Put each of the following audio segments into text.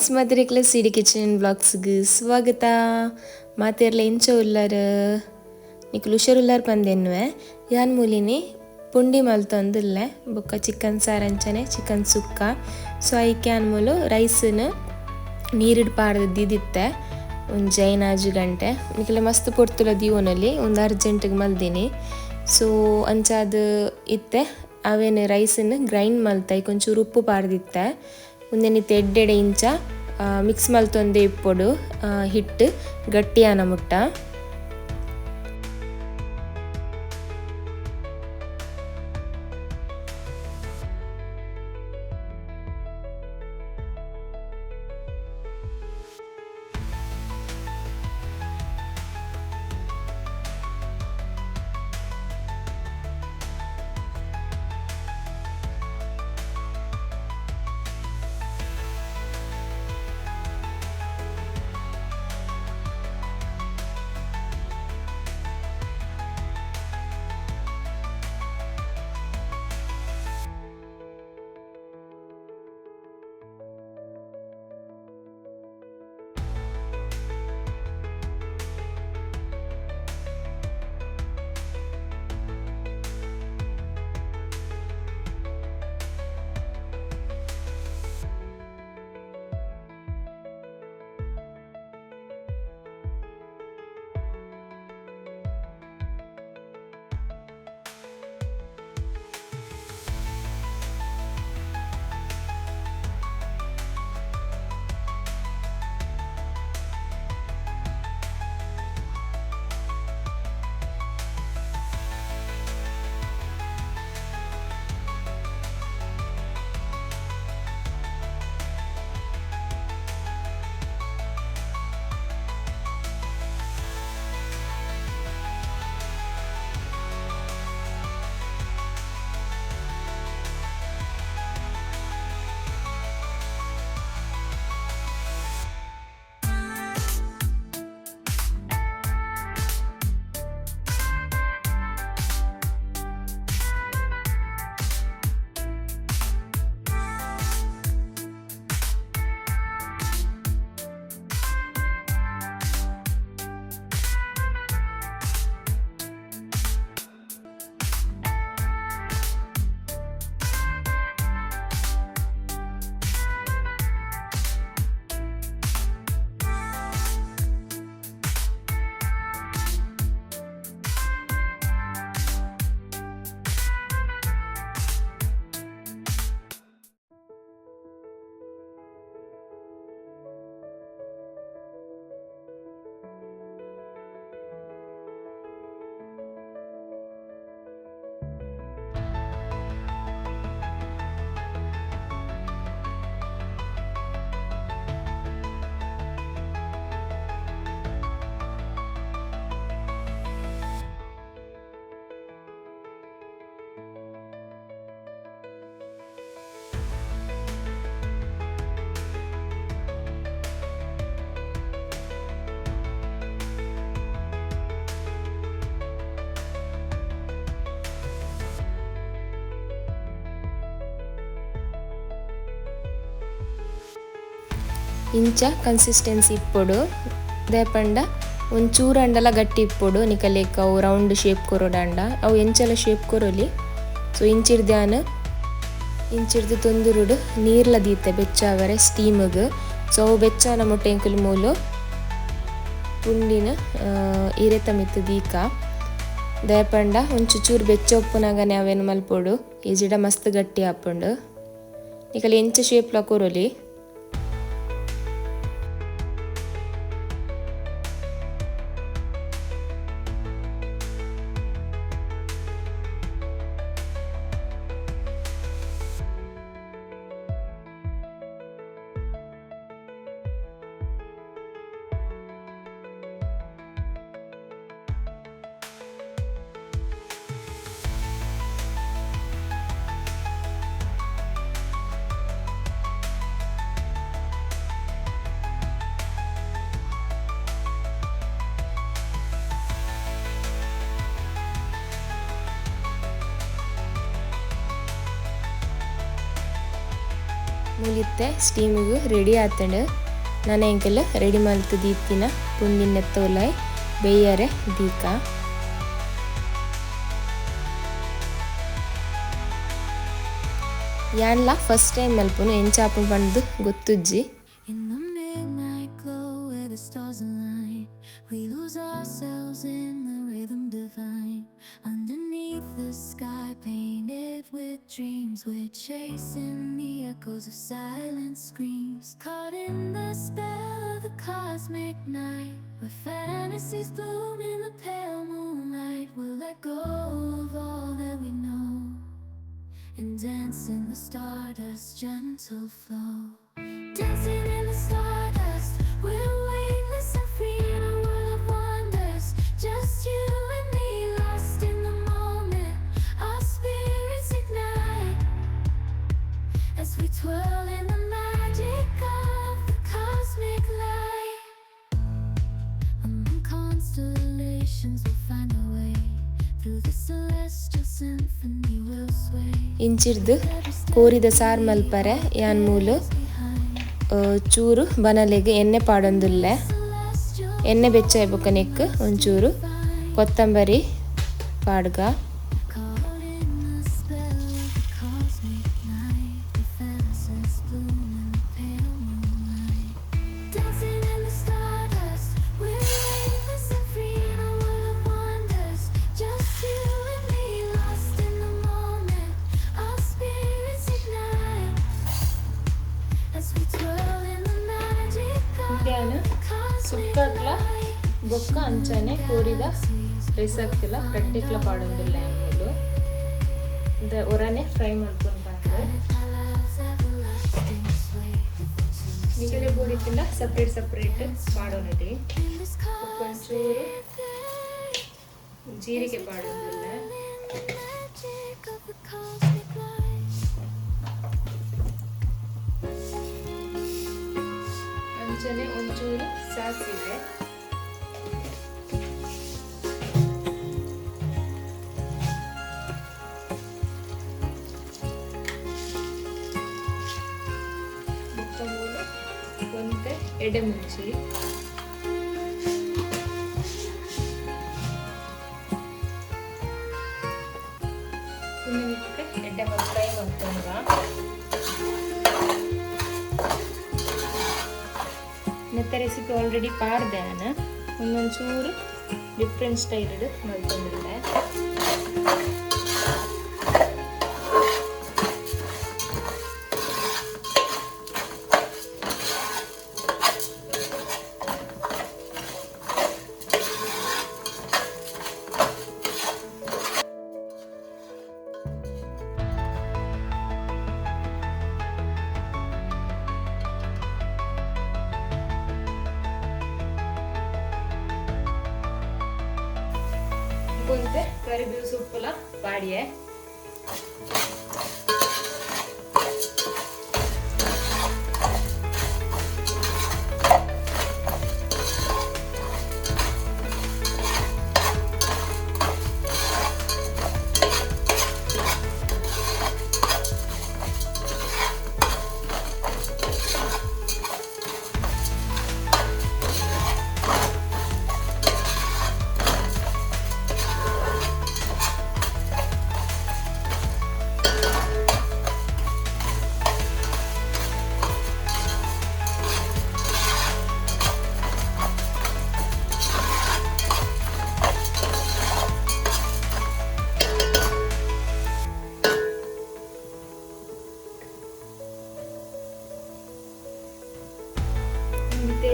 Guys ಮದರಿಕ್ಲ ಸಿಡಿ kitchen ಬ್ಲಾಗ್ಸ್ಗೆ ಸ್ವಾಗತ. ಮಾತೆರ್ಲ ಇಂಚ ಉಲ್ಲಾರ ನಿಕ್ಲು ಹುಷಾರುಲ್ಲಾರ ಬಂದೆನ್ನುವೆ ಯಾನ್ ಮೂಲಿನಿ ಪುಂಡಿ ಮಲ್ತೊಂದುಲ್ಲೆ ಬೊಕ್ಕ ಚಿಕನ್ ಸಾರಂಚನೆ ಚಿಕನ್ ಸುಕ್ಕ. ಸೊ ಐಕೆ ಅನ್ಮೂಲು ರೈಸನ್ನು ನೀರಿಡ್ ಪಾರ್ದು ದಿದಿತ್ತೆ ಒಂದು ಜೈನಾಜು ಗಂಟೆ ನಿಕ್ಲೆ ಮಸ್ತ್ ಪೊರ್ತುಲ ದೀವನಲ್ಲಿ ಒಂದು ಅರ್ಜೆಂಟಿಗೆ ಮಲ್ದಿನಿ. ಸೊ ಅಂಚಾದ ಇತ್ತೆ ಅವೇನು ರೈಸನ್ನು ಗ್ರೈಂಡ್ ಮಲ್ತಾಯಿ ಕೊಂಚೂರು ಉಪ್ಪು ಪಾರ್ದಿತ್ತೆ ಒಂದೇನಿತ್ತು ಎಡ್ಡೆಡೆ ಇಂಚ ಮಿಕ್ಸ್ ಮಲ್ತೊಂದೆ ಇಪ್ಪೊಡು ಹಿಟ್ಟು ಗಟ್ಟಿಯಾನ ಮುಟ್ಟ. ಇಂಚ ಕನ್ಸಿಸ್ಟೆನ್ಸಿ ಇಪ್ಪೊಡು ದೇಪಂಡ ಒಂಚೂರು ಅಂಡಲ ಗಟ್ಟಿ ಇಪ್ಪೊಡು ನಿಕಲೇಕ ಅವು ರೌಂಡ್ ಶೇಪ್ ಕೊರೋಡಂಡ ಅವು ಎಂಚಲ ಶೇಪ್ ಕೊರೊಲಿ. ಸೊ ಇಂಚಿರ್ದು ತೊಂದುರುಡು ನೀರ್ಲ ದೀತೆ ಬೆಚ್ಚಾವರೆ ಸ್ಟೀಮ್ಗೆ. ಸೊ ಅವು ಬೆಚ್ಚಾನ ಮೊಟ್ಟೆ ಎಂಕುಲು ಮೂಲು ಪುಂಡಿನ ಇರೆತ ಮಿತ್ತು ದೀಕ ದೇಪಂಡ ಒಂಚು ಚೂರು ಬೆಚ್ಚ ಉಪ್ಪುನಾಗನೆ ಅವೇನು ಮಲ್ಪೊಡು ಈ ಜಿಡ ಮಸ್ತ್ ಗಟ್ಟಿ ಹಾಪುಂಡು ನಿಕಲಿ ಎಂಚ ಶೇಪ್ಲ ಕೊರೊಲಿ. ಮುಲಿತ್ತೆ ಸ್ಟೀಮಿಗೂ ರೆಡಿ ಆತಂಡು ನಾನು ಎಂಕಲ್ ರೆಡಿ ಮಲ್ತು ದೀತಿನ ಪುಂಡಿನ ತೋಲಾಯ್ ಬೇಯರೆ ದೀಕ ಯಾನ್ಲ ಫಸ್ಟ್ ಟೈಮ್ ಮಲ್ಪುನು ಎಂಚಾಪು ಪಂಡ್ದು ಗೊತ್ತುಜ್ಜಿ. We lose ourselves in the rhythm divine. Underneath the sky painted with dreams, we're chasing the echoes of silent screams. Caught in the spell of the cosmic night, where fantasies bloom in the pale moonlight. We'll let go of all that we know and dance in the stardust gentle flow. Dancing in the stardust, we're weightless and free in a world of wonders. Just you and me, lost in the moment. Our spirits ignite as we twirl in the magic of the cosmic light. Among constellations we'll find a way. Through the celestial symphony we'll sway. ಇಂಚಿರ್ದು ಕೋರಿದ ಸಾರು ಮಲ್ಪರೆ ಯಾನ್ ಮೂಲು ಚೂರು ಬನಲೆಗೆ ಎಣ್ಣೆ ಪಾಡೊಂದುಲ್ಲೆ ಎಣ್ಣೆ ಬೆಚ್ಚಾಯ್ ಬೊಕ್ಕ neck ಒಂಚೂರು ಕೊತ್ತಂಬರಿ ಪಾಡ್ಗ ಸುಕ್ಕಟ್ಲ ಬೊಕ್ಕ ಅಂಚನೆ ಕೋರಿದ ರೆಸಕ್ಕೆಲ್ಲ ಕಟ್ಟಿಕ್ಲ ಪಾಡೊಂದಿಲ್ಲ ಅನ್ನೋದು ಇದು ಒರನೆ ಫ್ರೈ ಮಾಡ್ಕೊಂಡು ಬಂದರೆ ನಿಗಲೆ ಬೋಡಿಕ್ಕಿಲ್ಲ ಸಪ್ರೇಟ್ ಮಾಡೋಣಿ ಒಂಚೂರು ಜೀರಿಗೆ ಪಾಡೋದಿಲ್ಲ ಅಂಚನೆ ಒಂಚೂರು ಸಾಸಿವೆ ಒಂತೆ ಎಡೆಮುಂಚಿ ಎಡ್ಡೆ ಫ್ರೈ ಮಾಡ್ಕೊಂಡ ಮತ್ತೆ ರೆಸಿಪಿ ಆಲ್ರೆಡಿ ಪಾಡ್ದೆ ನಾನು ಒಂದೊಂಚೂರು ಡಿಫ್ರೆಂಟ್ ಸ್ಟೈಲ್ ಮಾಡ್ಕೊಂಡಿದ್ದೆ ಕರಿಬೇವು ಸೊಪ್ಪುಲ ಪಾಡಿಯೇ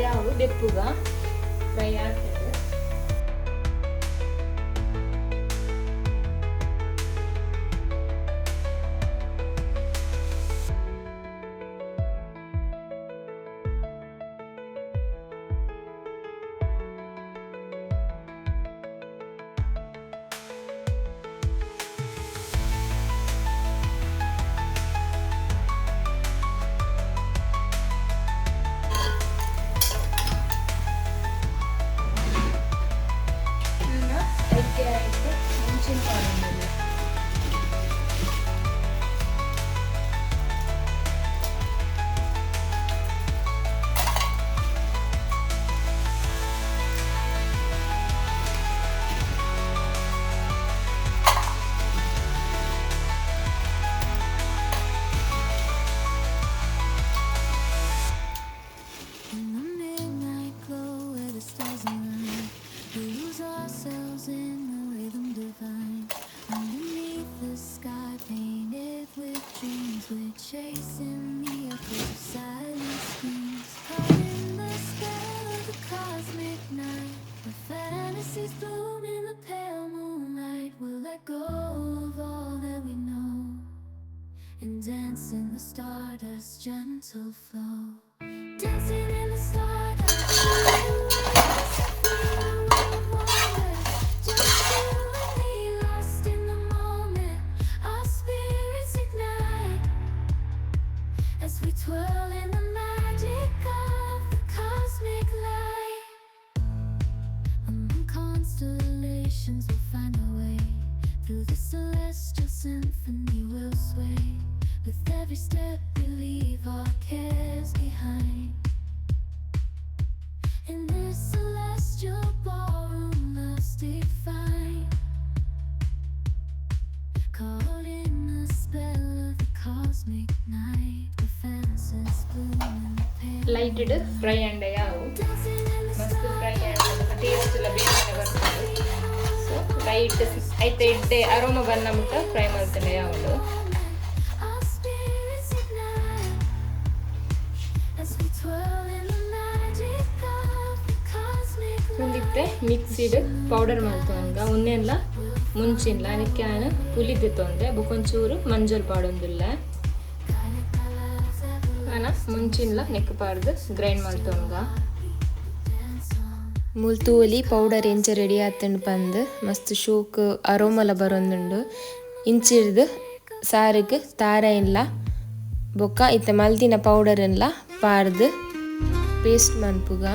ಯಾವ ಬೆಪ್ಪುಗ ಫ್ರೈ ಆಗ್ತದೆ lose ourselves in the rhythm divine. Underneath the sky painted with dreams, we're chasing the echoes of silent screams. Caught in the spell of the cosmic night, the fantasies bloom in the pale moonlight. We'll let go of all that we know and dance in the stardust gentle flow. Dancing in the stardust, just you and me, lost in the moment. Our spirits ignite as we twirl in the magic of the cosmic light. Among constellations we'll find our way. Through the celestial symphony we'll sway. With every step we leave our cares behind. In this celestial ballroom love's defined. Caught in the spell of the cosmic night, the fantasies bloom in the pale. Light ಇಡು fry ಅಂಡೆ ಯಾವು ಮಸ್ತ್ fry ಅಂಡೆ taste ಎಲ್ಲ ಬೇಗನೆ ಬರ್ತದೆ. So light ಐತೆ ಇಡ್ಡೆ aroma ಬಂದ ಮುಟ್ಟ fry ಮಾಡ್ತೇನೆ ಯಾವುದು ಮುಂದಿತ್ತೆ ಮಿಕ್ಸಿಡ್ ಪೌಡರ್ ಮಾಡ್ತವಂಗ ಉನ್ನೆಲ್ಲ ಮುಂಚಿನ್ಲ ಅದಕ್ಕೆ ನಾನು ಪುಲಿದೆ ತೊಂದೆ ಬೊಕೊಂಚೂರು ಮಂಜಲ್ ಪಾಡೊಂದಿಲ್ಲ ನಾನು ಮುಂಚಿನ್ಲ ನೆಕ್ ಪಾಡ್ದು ಗ್ರೈಂಡ್ ಮಾಡ್ತವಂಗ ಮುಲ್ತೂಲಿ ಪೌಡರ್ ಎಂಚ ರೆಡಿ ಆತಂಡು ಬಂದು ಮಸ್ತ್ ಶೋಕ್ ಅರೋಮಲ ಬರೊಂದುಂಡು ಇಂಚಿಡ್ದು ಸಾರಿಗೆ ತಾರ ಇಲ್ಲ ಬೊಕ್ಕ ಇತ್ತ ಮಲ್ದಿನ ಪೌಡರ್ ಎಲ್ಲ ಪಾಡ್ದು ಪೇಸ್ಟ್ ಮನ್ಪುಗ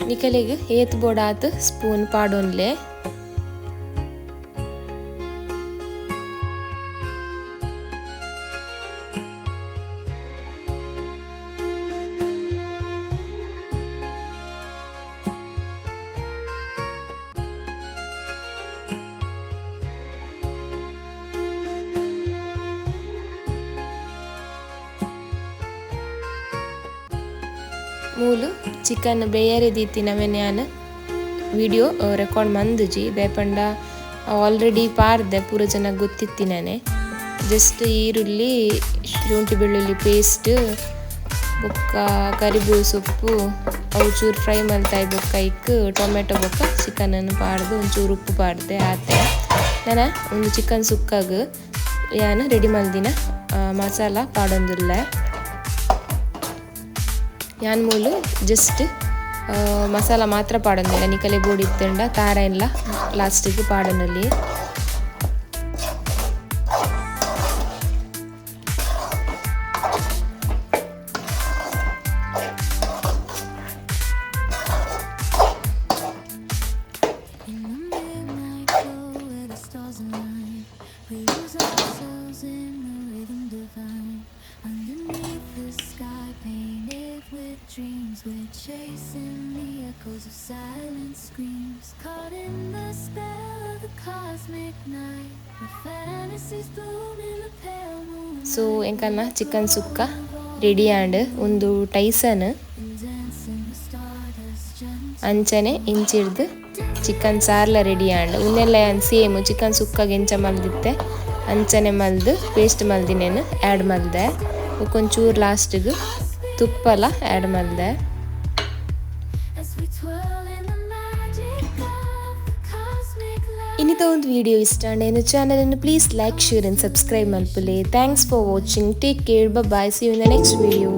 ನಿಕಲಿಗೆ ಏತ್ ಬೋಡಾತ್ ಸ್ಪೂನ್ ಪಾಡೊನ್ಲೆ ಮೂಲು ಚಿಕನ್ ಬೇಯರೆ ದೀತಿನವೆ ನಾನು ವಿಡಿಯೋ ರೆಕಾರ್ಡ್ ಮಂದುಜಿ ಬೇಪಂಡ ಆಲ್ರೆಡಿ ಪಾರ್ದೆ ಪೂರ ಚೆನ್ನಾಗಿ ಗೊತ್ತಿತ್ತಿನೇ ಜಸ್ಟ್ ಈರುಳ್ಳಿ ಶುಂಠಿ ಬೆಳ್ಳುಳ್ಳಿ ಪೇಸ್ಟ್ ಬೊಕ್ಕ ಕರಿಬೇವು ಸೊಪ್ಪು ಅವು ಚೂರು ಫ್ರೈ ಮಲ್ತಾಯಿ ಬೊಕ್ಕ ಇಕ್ಕು ಟೊಮೆಟೊ ಬೊಕ್ಕ ಚಿಕನನ್ನು ಪಾಡ್ದು ಒಂಚೂರು ಉಪ್ಪು ಪಾಡ್ದೆ ಆತೆ ನಾನು ಒಂದು ಚಿಕನ್ ಸುಕ್ಕಾಗ ಯಾನು ರೆಡಿ ಮಲ್ದಿನ ಮಸಾಲ ಪಾಡೊಂದಿಲ್ಲ ಯಾನ್ ಮೂಲು ಜಸ್ಟ್ ಮಸಾಲ ಮಾತ್ರ ಪಾಡೊಂದಿಲ್ಲ ನಿಕಲೆ ಬೋಡಿ ಇತ್ತಂಡ ತಾರ ಇಲ್ಲ ಲಾಸ್ಟಿಗೆ ಪಾಡನಲ್ಲಿ dreams we're chasing the echoes of silent screams caught in the spell of the cosmic night the fantasies bloom in the pale moon so ಎಂಕಲ್ನ ಚಿಕನ್ ಸುಕ್ಕ ರೆಡಿ ಆಂಡ್ ಒಂದು ಟೈಸನ್ ಅಂಚನೆ ಇಂಚಿಡ್ದು ಚಿಕನ್ ಸಾರ್ಲ ರೆಡಿ ಆಂಡ್ ಉನ್ನೆಲ್ಲ same chicken ಸುಕ್ಕಾಗ ಎಂಚ ಮಲ್ದಿತ್ತೆ ಅಂಚನೆ ಮಲ್ದು ಪೇಸ್ಟ್ ಮಲ್ದಿನೇನು ಆ್ಯಡ್ ಮಲ್ದೆ ಒಂಚೂರು ಲಾಸ್ಟಿಗೆ ತುಪ್ಪಲ ಆ್ಯಡ್ ಮಲ್ದೆ ಇನ್ನಿತ ಒಂದು ವಿಡಿಯೋ ಇಷ್ಟ ಏನು ಚಾನಲನ್ನು please like share and subscribe ಮಲ್ಪುಲೆ thanks for watching take care bye see you in the next video